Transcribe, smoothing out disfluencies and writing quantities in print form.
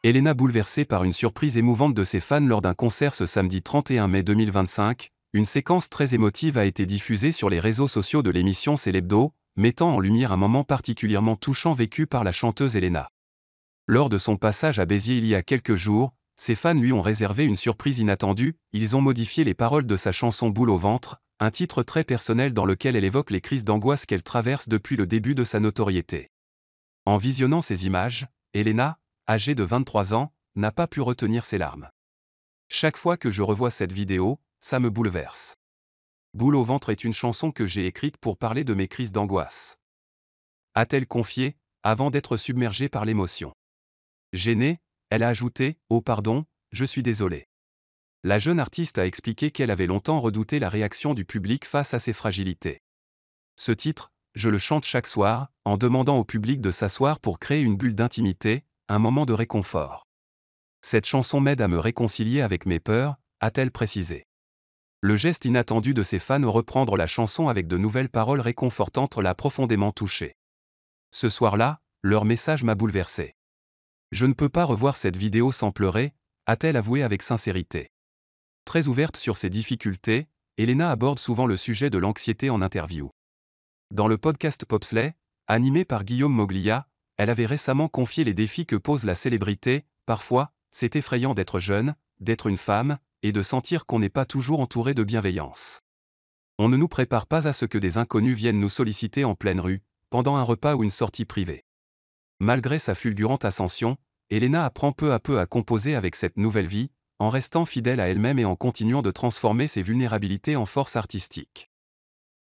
Elena bouleversée par une surprise émouvante de ses fans lors d'un concert ce samedi 31 mai 2025, une séquence très émotive a été diffusée sur les réseaux sociaux de l'émission C'est l'Hebdo, mettant en lumière un moment particulièrement touchant vécu par la chanteuse Elena. Lors de son passage à Béziers il y a quelques jours, ses fans lui ont réservé une surprise inattendue, ils ont modifié les paroles de sa chanson Boule au ventre, un titre très personnel dans lequel elle évoque les crises d'angoisse qu'elle traverse depuis le début de sa notoriété. En visionnant ces images, Elena, âgée de 23 ans, n'a pas pu retenir ses larmes. Chaque fois que je revois cette vidéo, ça me bouleverse. Boule au ventre est une chanson que j'ai écrite pour parler de mes crises d'angoisse. A-t-elle confié, avant d'être submergée par l'émotion. Gênée, elle a ajouté « Oh pardon, je suis désolée ». La jeune artiste a expliqué qu'elle avait longtemps redouté la réaction du public face à ses fragilités. Ce titre, je le chante chaque soir, en demandant au public de s'asseoir pour créer une bulle d'intimité, un moment de réconfort. Cette chanson m'aide à me réconcilier avec mes peurs, a-t-elle précisé. Le geste inattendu de ses fans de reprendre la chanson avec de nouvelles paroles réconfortantes l'a profondément touchée. Ce soir-là, leur message m'a bouleversé. Je ne peux pas revoir cette vidéo sans pleurer, a-t-elle avoué avec sincérité. Très ouverte sur ses difficultés, Elena aborde souvent le sujet de l'anxiété en interview. Dans le podcast Popsley, animé par Guillaume Moglia, elle avait récemment confié les défis que pose la célébrité. Parfois, c'est effrayant d'être jeune, d'être une femme, et de sentir qu'on n'est pas toujours entouré de bienveillance. On ne nous prépare pas à ce que des inconnus viennent nous solliciter en pleine rue, pendant un repas ou une sortie privée. Malgré sa fulgurante ascension, Elena apprend peu à peu à composer avec cette nouvelle vie, en restant fidèle à elle-même et en continuant de transformer ses vulnérabilités en force artistique.